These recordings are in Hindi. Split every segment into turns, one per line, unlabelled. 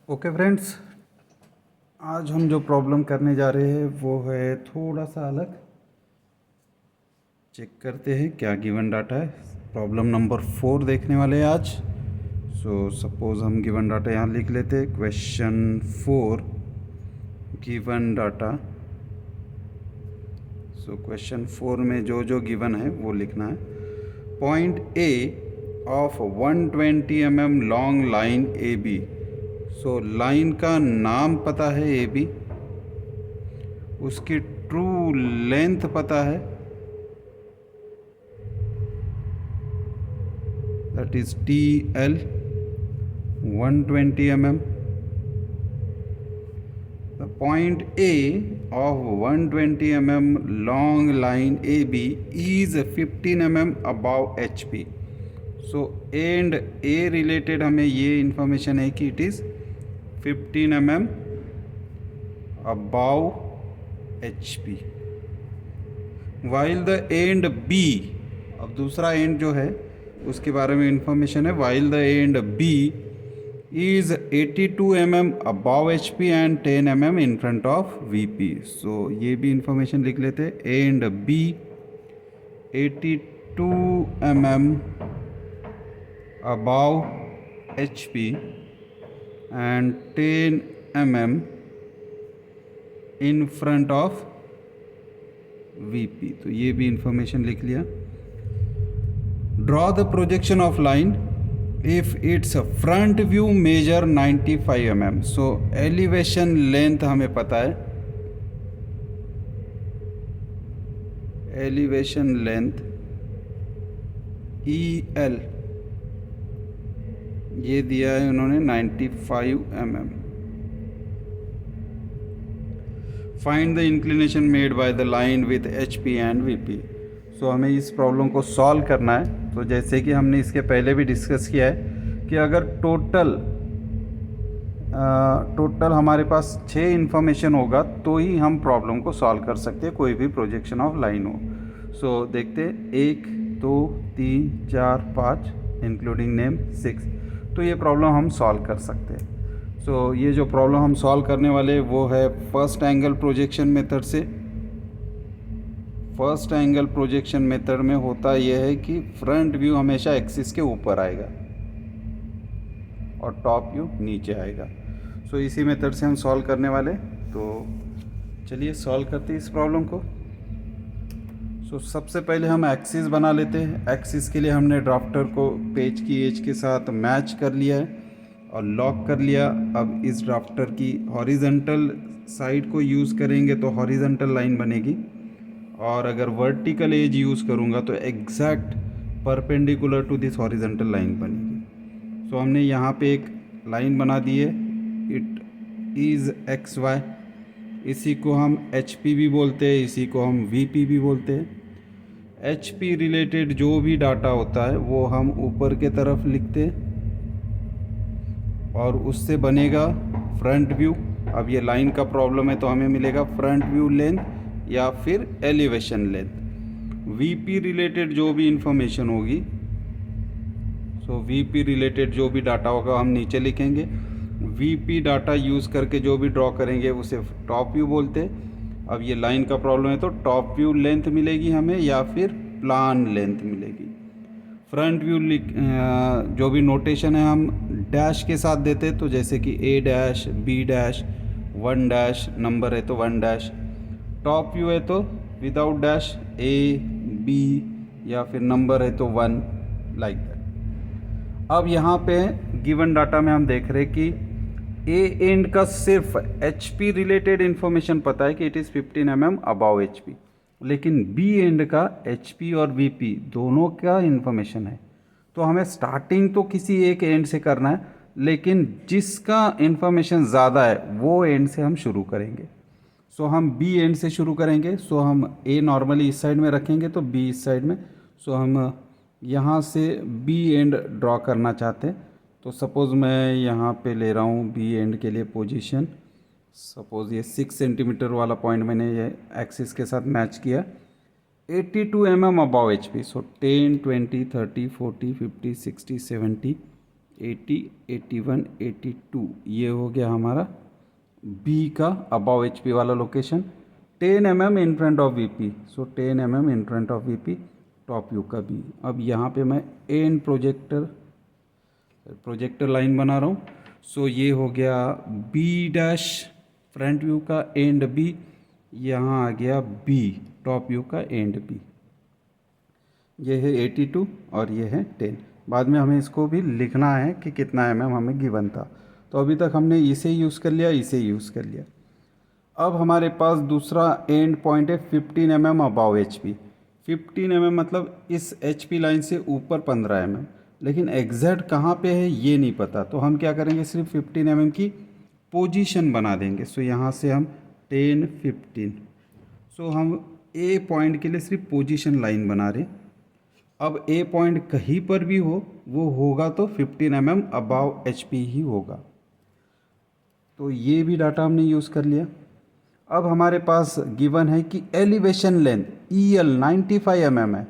ओके फ्रेंड्स, आज हम जो प्रॉब्लम करने जा रहे हैं वो है थोड़ा सा अलग। चेक करते हैं क्या गिवन डाटा है। प्रॉब्लम नंबर 4 देखने वाले हैं आज। सपोज हम गिवन डाटा यहाँ लिख लेते हैं। Question 4 given data. क्वेश्चन 4 में जो जो गिवन है वो लिखना है। Point A of 120 mm long line A B. Line का नाम पता है ए बी, उसकी ट्रू लेंथ पता है, that is T L 120 mm. The point A of 120 mm long line AB is 15 mm above HP. And A related हमें ये इंफॉर्मेशन है कि it is 15 mm above HP. While the end B, अब दूसरा एंड जो है उसके बारे में इंफॉर्मेशन है। While the end B is 82 mm above HP and 10 mm in front of VP. ये भी इंफॉर्मेशन लिख लेते हैं। And B 82 mm above HP and 10 mm in front of VP, तो ये भी इंफॉर्मेशन लिख लिया। Draw the projection of line if its front view measure 95 mm. Elevation length हमें पता है, एलिवेशन लेंथ EL ये दिया है उन्होंने 95 mm. Find the inclination made by the line with HP and VP. हमें इस प्रॉब्लम को सॉल्व करना है। तो जैसे कि हमने इसके पहले भी डिस्कस किया है कि अगर टोटल हमारे पास 6 इन्फॉर्मेशन होगा तो ही हम प्रॉब्लम को सॉल्व कर सकते हैं, कोई भी प्रोजेक्शन ऑफ लाइन हो। देखते 1 2 3 4 5 इंक्लूडिंग नेम 6, तो ये प्रॉब्लम हम सॉल्व कर सकते हैं। ये जो प्रॉब्लम हम सॉल्व करने वाले वो है फर्स्ट एंगल प्रोजेक्शन मेथड से। फर्स्ट एंगल प्रोजेक्शन मेथड में होता यह है कि फ्रंट व्यू हमेशा एक्सिस के ऊपर आएगा और टॉप व्यू नीचे आएगा। इसी मेथड से हम सॉल्व करने वाले। तो चलिए सॉल्व करते हैं इस प्रॉब्लम को। सबसे पहले हम एक्सिस बना लेते हैं। एक्सिस के लिए हमने ड्राफ्टर को पेज की एज के साथ मैच कर लिया है और लॉक कर लिया। अब इस ड्राफ्टर की हॉरिजॉन्टल साइड को यूज़ करेंगे तो हॉरिजॉन्टल लाइन बनेगी, और अगर वर्टिकल एज यूज़ करूँगा तो exact perpendicular to this horizontal line बनेगी। हमने यहाँ पे एक लाइन बना दी है, इट इज़ XY। इसी को हम HP भी बोलते हैं, इसी को हम VP भी बोलते हैं। HP रिलेटेड जो भी डाटा होता है वो हम ऊपर के तरफ लिखते हैं और उससे बनेगा फ्रंट व्यू। अब ये लाइन का प्रॉब्लम है तो हमें मिलेगा फ्रंट व्यू लेंथ या फिर एलिवेशन लेंथ। VP रिलेटेड जो भी इंफॉर्मेशन होगी, VP रिलेटेड जो भी डाटा होगा हम नीचे लिखेंगे। VP डाटा यूज़ करके जो भी ड्रॉ करेंगे उसे टॉप व्यू बोलते हैं। अब ये लाइन का प्रॉब्लम है तो टॉप व्यू लेंथ मिलेगी हमें या फिर प्लान लेंथ मिलेगी। फ्रंट व्यू जो भी नोटेशन है हम डैश के साथ देते हैं, तो जैसे कि A dash B dash 1 dash, number है तो 1 डैश। टॉप व्यू है तो विदाउट डैश A B या फिर नंबर है तो 1, लाइक दैट। अब यहाँ पे गिवन डाटा में हम देख रहे हैं कि A एंड का सिर्फ HP रिलेटेड इंफॉर्मेशन पता है कि it is 15 mm above HP, लेकिन B एंड का HP और VP दोनों का इंफॉर्मेशन है। तो हमें स्टार्टिंग तो किसी एक एंड से करना है, लेकिन जिसका इंफॉर्मेशन ज़्यादा है वो एंड से हम शुरू करेंगे। हम B एंड से शुरू करेंगे। हम A नॉर्मली इस साइड में रखेंगे तो B इस साइड में। हम यहाँ से B एंड ड्रॉ करना चाहते हैं। तो सपोज़ मैं यहाँ पे ले रहा हूँ B एंड के लिए पोजीशन। सपोज़ ये 6 सेंटीमीटर वाला पॉइंट मैंने ये एक्सिस के साथ मैच किया। 82 mm अबाव HP। 10 20 30 40 50 60 70 80, 81, 82 ये हो गया हमारा बी का अबाव एच पी वाला location. 10 mm in front of V P, so 10 mm in front of V P top view का बी। अब यहाँ पे मैं एंड प्रोजेक्टर लाइन बना रहा हूँ। सो ये हो गया बी डैश फ्रंट व्यू का एंड बी, यहाँ आ गया बी टॉप व्यू का एंड बी। ये है 82 और ये है 10। बाद में हमें इसको भी लिखना है कि कितना mm हमें गिवन था। तो अभी तक हमने इसे यूज़ कर लिया, इसे यूज़ कर लिया। अब हमारे पास दूसरा एंड पॉइंट है 15 mm above H P. 15 mm मतलब इस एच पी लाइन से ऊपर 15 mm, लेकिन एग्जैक्ट कहाँ पे है ये नहीं पता। तो हम क्या करेंगे, सिर्फ 15 mm की पोजीशन बना देंगे। सो यहाँ से हम 10, 15, सो हम ए पॉइंट के लिए सिर्फ पोजीशन लाइन बना रहे। अब ए पॉइंट कहीं पर भी हो वो होगा तो 15 mm अबाव एच पी ही होगा। तो ये भी डाटा हमने यूज़ कर लिया। अब हमारे पास गिवन है कि elevation length E L 95 mm है।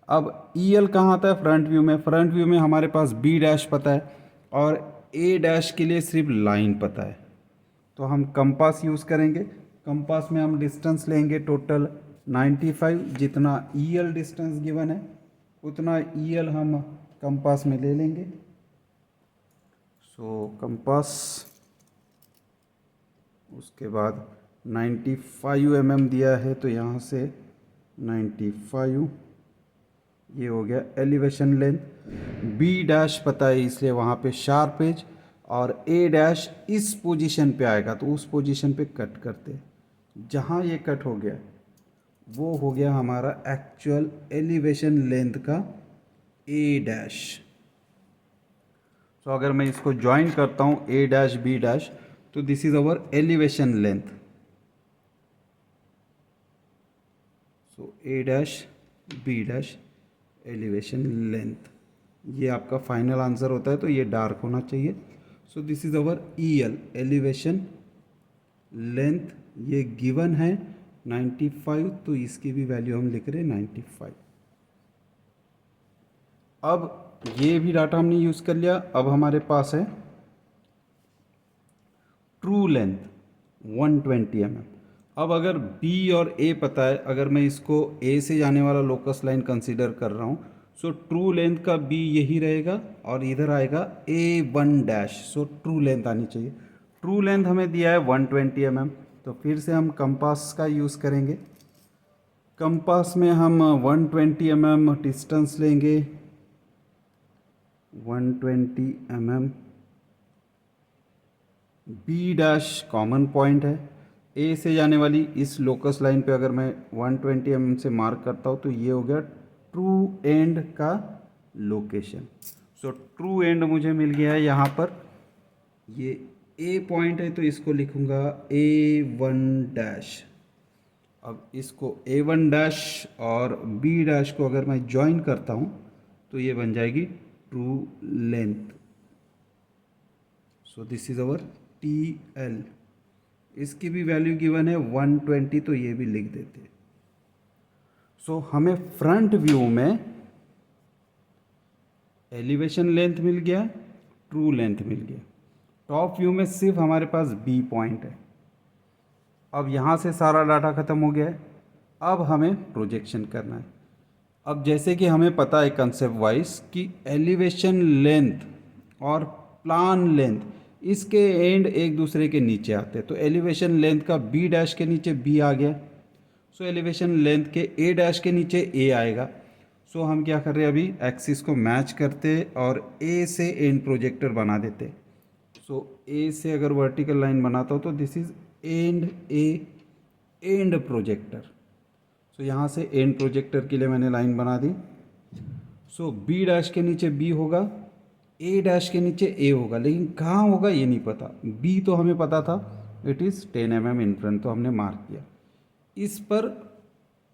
अब ई एल कहाँ आता है, फ्रंट व्यू में। फ्रंट व्यू में हमारे पास बी डैश पता है और ए डैश के लिए सिर्फ लाइन पता है। तो हम कंपास यूज़ करेंगे। कंपास में हम डिस्टेंस लेंगे टोटल 95, जितना ई एल डिस्टेंस गिवन है उतना ई एल हम कंपास में ले लेंगे। सो कंपास, उसके बाद 95 mm दिया है तो यहाँ से 95, ये हो गया एलिवेशन लेंथ। बी डैश पता है इसलिए वहाँ पे शार्प एज, और ए डैश इस पोजीशन पे आएगा तो उस पोजीशन पे कट करते। जहाँ ये कट हो गया वो हो गया हमारा एक्चुअल एलिवेशन लेंथ का ए डैश। तो अगर मैं इसको ज्वाइन करता हूँ ए डैश बी डैश, तो this is our elevation length. So A dash B dash elevation length, ये आपका फाइनल आंसर होता है तो ये डार्क होना चाहिए। So this is our E L elevation length, ये गिवन है 95, तो इसकी भी वैल्यू हम लिख रहे हैं 95। अब ये भी डाटा हमने यूज़ कर लिया। अब हमारे पास है ट्रू लेंथ 120 mm। अब अगर B और A पता है, अगर मैं इसको A से जाने वाला लोकस लाइन कंसीडर कर रहा हूँ, सो ट्रू लेंथ का B यही रहेगा और इधर आएगा A1 dash. So true length आनी चाहिए। ट्रू लेंथ हमें दिया है 120 mm, तो फिर से हम कंपास का यूज़ करेंगे। कंपास में हम 120 mm डिस्टेंस लेंगे, 120 mm। B dash common point है, ए से जाने वाली इस लोकस लाइन पे अगर मैं 120 mm से मार्क करता हूँ तो ये हो गया ट्रू एंड का लोकेशन। सो ट्रू एंड मुझे मिल गया है यहाँ पर। ये ए पॉइंट है तो इसको लिखूँगा A1 डैश। अब इसको A1 डैश और बी डैश को अगर मैं ज्वाइन करता हूँ तो ये बन जाएगी true length. So this is our TL। इसकी भी वैल्यू गिवन है 120, तो ये भी लिख देते। सो हमें फ्रंट व्यू में एलिवेशन लेंथ मिल गया, ट्रू लेंथ मिल गया। टॉप व्यू में सिर्फ हमारे पास B पॉइंट है। अब यहाँ से सारा डाटा ख़त्म हो गया है। अब हमें प्रोजेक्शन करना है। अब जैसे कि हमें पता है कंसेप्ट वाइज कि एलिवेशन लेंथ और प्लान लेंथ इसके एंड एक दूसरे के नीचे आते हैं। तो एलिवेशन लेंथ का B डैश के नीचे B आ गया, सो एलिवेशन लेंथ के A डैश के नीचे A आएगा। सो हम क्या कर रहे हैं, अभी एक्सिस को मैच करते और A से एंड प्रोजेक्टर बना देते। सो A से अगर वर्टिकल लाइन बनाता हूँ तो this is end A end projector. So यहाँ से एंड प्रोजेक्टर के लिए मैंने लाइन बना दी। सो B डैश के नीचे B होगा, ए डैश के नीचे ए होगा, लेकिन कहाँ होगा ये नहीं पता। बी तो हमें पता था, it is 10 mm in front, तो हमने मार्क किया। इस पर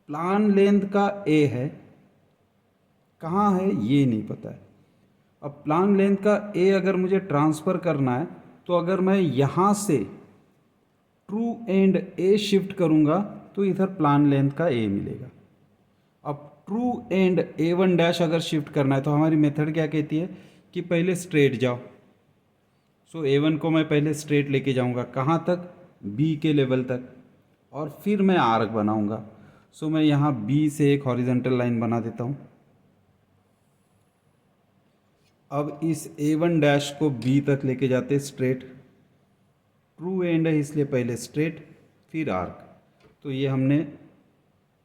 प्लान लेंथ का ए है, कहाँ है ये नहीं पता है। अब प्लान लेंथ का ए अगर मुझे ट्रांसफ़र करना है तो अगर मैं यहाँ से ट्रू एंड ए शिफ्ट करूँगा तो इधर प्लान लेंथ का ए मिलेगा। अब ट्रू एंड A1 डैश अगर शिफ्ट करना है तो हमारी मेथड क्या कहती है कि पहले स्ट्रेट जाओ। सो A1 को मैं पहले स्ट्रेट लेके जाऊंगा कहाँ तक, B के लेवल तक, और फिर मैं आर्क बनाऊंगा। सो मैं यहाँ B से एक हॉरिजॉन्टल लाइन बना देता हूँ। अब इस A1 डैश को B तक लेके जाते स्ट्रेट, ट्रू एंड है इसलिए पहले स्ट्रेट फिर आर्क। तो ये हमने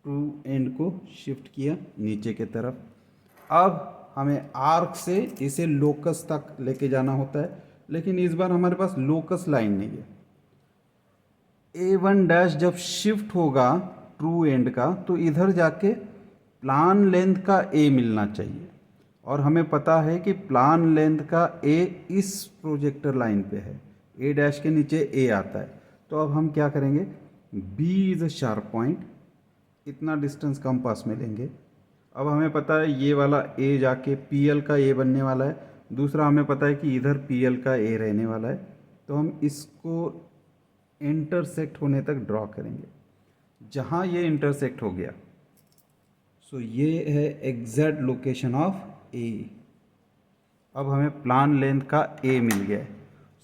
ट्रू एंड को शिफ्ट किया नीचे के तरफ। अब हमें आर्क से इसे लोकस तक लेके जाना होता है, लेकिन इस बार हमारे पास लोकस लाइन नहीं है। A1 डैश जब शिफ्ट होगा ट्रू एंड का तो इधर जाके प्लान लेंथ का A मिलना चाहिए, और हमें पता है कि प्लान लेंथ का A इस प्रोजेक्टर लाइन पे है, A डैश के नीचे A आता है। तो अब हम क्या करेंगे, B is a sharp point, इतना डिस्टेंस कंपास में लेंगे। अब हमें पता है ये वाला A जाके PL का A बनने वाला है, दूसरा हमें पता है कि इधर PL का A रहने वाला है। तो हम इसको इंटरसेक्ट होने तक ड्रॉ करेंगे। जहाँ ये इंटरसेक्ट हो गया, सो ये है एग्जैक्ट लोकेशन ऑफ A। अब हमें प्लान लेंथ का A मिल गया है।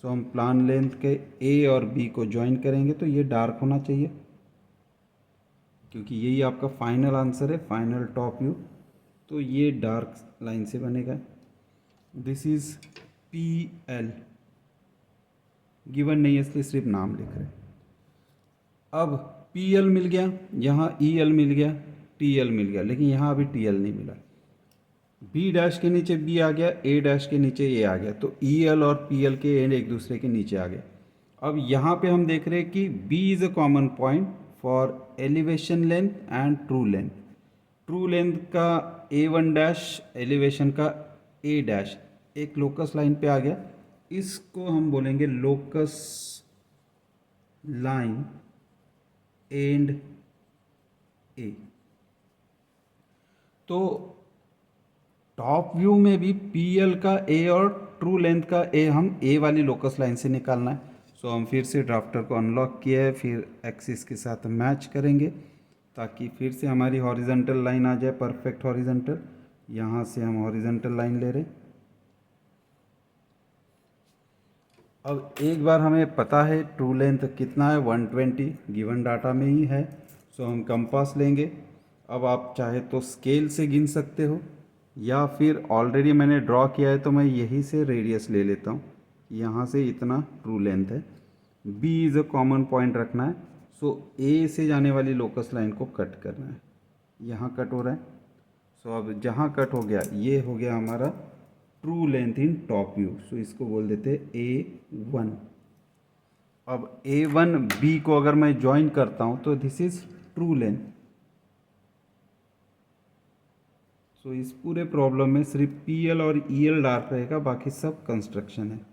सो हम प्लान लेंथ के A और B को ज्वाइन करेंगे, तो ये डार्क होना चाहिए क्योंकि यही आपका फाइनल आंसर है, फाइनल टॉप व्यू। तो ये डार्क लाइन से बनेगा। दिस इज़ PL, गिवन नहीं है इसलिए सिर्फ नाम लिख रहे हैं। अब PL मिल गया, यहाँ EL मिल गया, TL मिल गया, लेकिन यहाँ अभी TL नहीं मिला। B डैश के नीचे B आ गया, A डैश के नीचे A आ गया, तो EL और PL के एंड एक दूसरे के नीचे आ गए। अब यहाँ पे हम देख रहे हैं कि B is a common point for elevation length and true length. True length का A1 डैश, एलिवेशन का A डैश एक लोकस लाइन पे आ गया। इसको हम बोलेंगे लोकस लाइन एंड A। तो टॉप व्यू में भी PL का A और ट्रू लेंथ का A हम A वाली लोकस लाइन से निकालना है। सो हम फिर से ड्राफ्टर को अनलॉक किया है, फिर एक्सिस के साथ मैच करेंगे ताकि फिर से हमारी हॉरिजॉन्टल लाइन आ जाए, परफेक्ट हॉरिजॉन्टल। यहाँ से हम हॉरिजॉन्टल लाइन ले रहे। अब एक बार हमें पता है ट्रू लेंथ कितना है, 120 गिवन डाटा में ही है। सो हम कंपास लेंगे। अब आप चाहे तो स्केल से गिन सकते हो, या फिर ऑलरेडी मैंने ड्रॉ किया है तो मैं यहीं से रेडियस ले लेता हूँ। यहाँ से इतना ट्रू लेंथ है। B is a common point रखना है। सो A से जाने वाली लोकस लाइन को कट करना है। यहाँ कट हो रहा है। सो अब जहाँ कट हो गया, ये हो गया हमारा true length in top view. So इसको बोल देते A1। अब A1 B को अगर मैं ज्वाइन करता हूँ तो दिस इज़ ट्रू लेंथ। सो इस पूरे प्रॉब्लम में सिर्फ PL और EL डार्क रहेगा, बाकी सब कंस्ट्रक्शन है।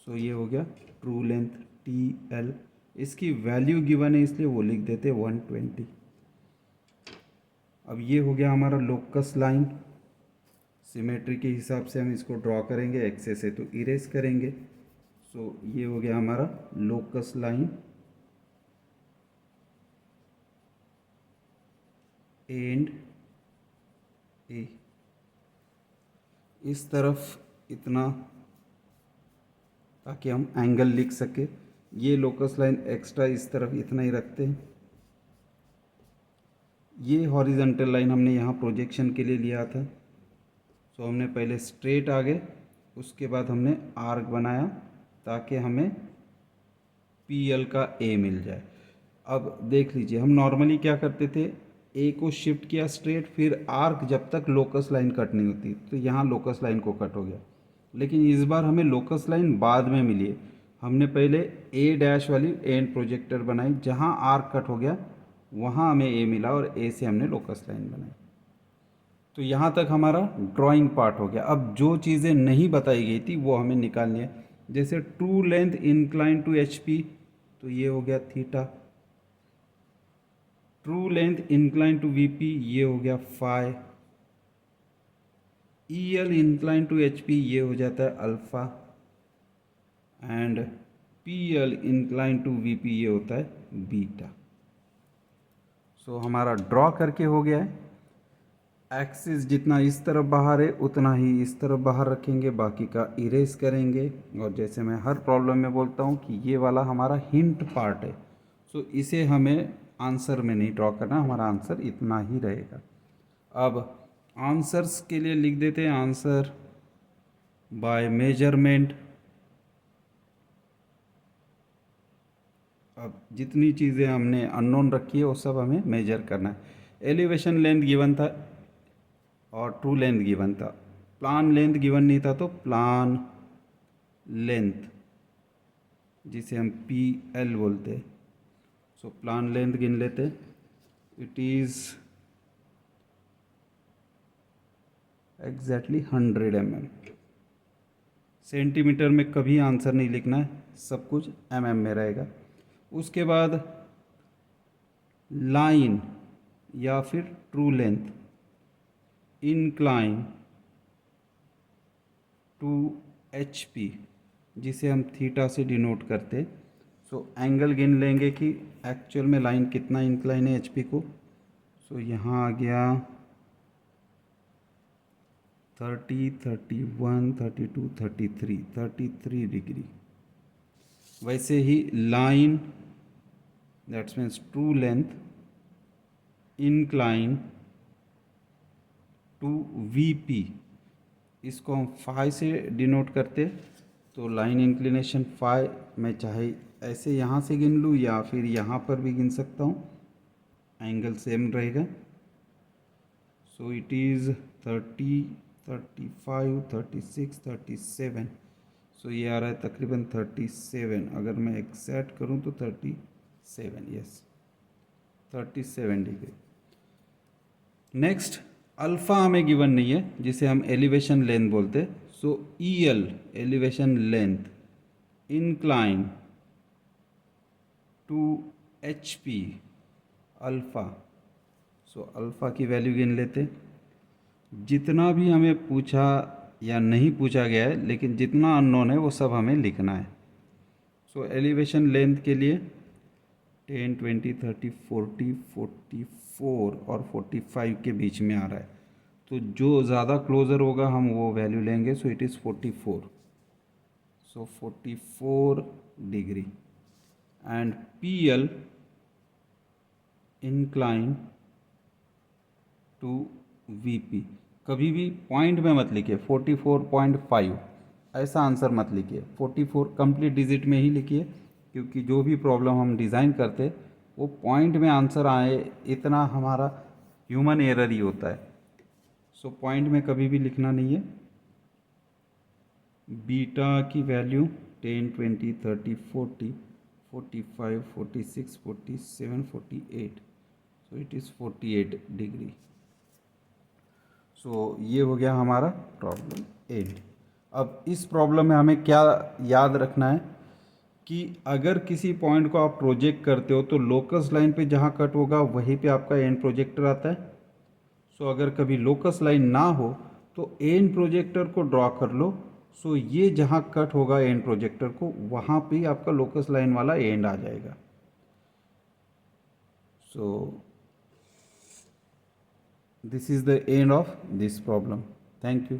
सो ये हो गया ट्रू लेंथ TL। इसकी वैल्यू गिवन है इसलिए वो लिख देते 120। अब ये हो गया हमारा लोकस लाइन। सिमेट्री के हिसाब से हम इसको ड्रॉ करेंगे, एक्सेस है तो इरेज करेंगे। सो ये हो गया हमारा लोकस लाइन एंड A। इस तरफ इतना ताकि हम एंगल लिख सके। ये लोकस लाइन एक्स्ट्रा इस तरफ इतना ही रखते हैं। ये हॉरिजॉन्टल लाइन हमने यहाँ प्रोजेक्शन के लिए लिया था। सो हमने पहले स्ट्रेट आ गए, उसके बाद हमने आर्क बनाया ताकि हमें PL का A मिल जाए। अब देख लीजिए, हम नॉर्मली क्या करते थे, A को शिफ्ट किया स्ट्रेट, फिर आर्क जब तक लोकस लाइन कट नहीं होती, तो यहाँ लोकस लाइन को कट हो गया। लेकिन इस बार हमें लोकस लाइन बाद में मिली है। हमने पहले A डैश वाली एंड प्रोजेक्टर बनाई, जहाँ आर्क कट हो गया वहाँ हमें A मिला और A से हमने लोकस लाइन बनाई। तो यहाँ तक हमारा ड्राइंग पार्ट हो गया। अब जो चीज़ें नहीं बताई गई थी वो हमें निकालनी है। जैसे true length incline to HP, तो ये हो गया theta. True length incline to VP, ये हो गया phi. EL incline to HP, ये हो जाता है alpha. And PL incline to VP, ये होता है बीटा। सो हमारा ड्रॉ करके हो गया है। एक्सिस जितना इस तरफ बाहर है उतना ही इस तरफ बाहर रखेंगे, बाकी का इरेज करेंगे। और जैसे मैं हर प्रॉब्लम में बोलता हूँ कि ये वाला हमारा हिंट पार्ट है, सो इसे हमें आंसर में नहीं ड्रॉ करना, हमारा आंसर इतना ही रहेगा। अब आंसर्स के लिए लिख देते हैं आंसर बाय मेजरमेंट। अब जितनी चीज़ें हमने अननोन रखी है वो सब हमें मेजर करना है। एलिवेशन लेंथ गिवन था और ट्रू लेंथ गिवन था, प्लान लेंथ गिवन नहीं था, तो प्लान लेंथ जिसे हम PL बोलते हैं, सो प्लान लेंथ गिन लेते। It is exactly 100 mm। Centimetre में कभी आंसर नहीं लिखना है, सब कुछ mm में रहेगा। उसके बाद लाइन या फिर true length incline to HP, जिसे हम थीटा से डिनोट करते। सो एंगल गिन लेंगे कि एक्चुअल में लाइन कितना इंक्लाइन है HP को। सो यहाँ आ गया 30, 31, 32, 33 डिग्री। वैसे ही line that's means true length incline to VP, इसको हम फाई से डिनोट करते। तो लाइन इंक्लिनेशन फाई मैं चाहे ऐसे यहाँ से गिन लूँ या फिर यहाँ पर भी गिन सकता हूँ, एंगल सेम रहेगा। सो इट इज़ 30, 35, 36, 37। सो ये आ रहा है तकरीबन 37, अगर मैं एक्सैक्ट करूँ तो 37, यस 37 डिग्री। नेक्स्ट अल्फ़ा हमें गिवन नहीं है, जिसे हम एलिवेशन लेंथ बोलते। So EL elevation length incline to HP alpha. So alpha की वैल्यू गिन लेते। जितना भी हमें पूछा या नहीं पूछा गया है, लेकिन जितना अननोन है वो सब हमें लिखना है। सो एलिवेशन लेंथ के लिए 10, 20, 30, 40, 44 और 45 के बीच में आ रहा है, तो जो ज़्यादा क्लोज़र होगा हम वो वैल्यू लेंगे। So it is 44। So 44 degree and PL incline to VP। कभी भी पॉइंट में मत लिखिए 44.5, ऐसा आंसर मत लिखिए, 44 कंप्लीट डिजिट में ही लिखिए, क्योंकि जो भी प्रॉब्लम हम डिज़ाइन करते वो पॉइंट में आंसर आए, इतना हमारा ह्यूमन एरर ही होता है। सो पॉइंट में कभी भी लिखना नहीं है। बीटा की value 10, 20, 30, 40, 45, 46, 47, 48। So it is 48 degree. So ये हो गया हमारा प्रॉब्लम 8। अब इस प्रॉब्लम में हमें क्या याद रखना है कि अगर किसी पॉइंट को आप प्रोजेक्ट करते हो तो लोकस लाइन पे जहाँ कट होगा वहीं पे आपका एंड प्रोजेक्टर आता है। सो अगर कभी लोकस लाइन ना हो तो एंड प्रोजेक्टर को ड्रॉ कर लो। सो ये जहाँ कट होगा एंड प्रोजेक्टर को, वहाँ पे आपका लोकस लाइन वाला एंड आ जाएगा। सो this is the end of this problem. Thank you.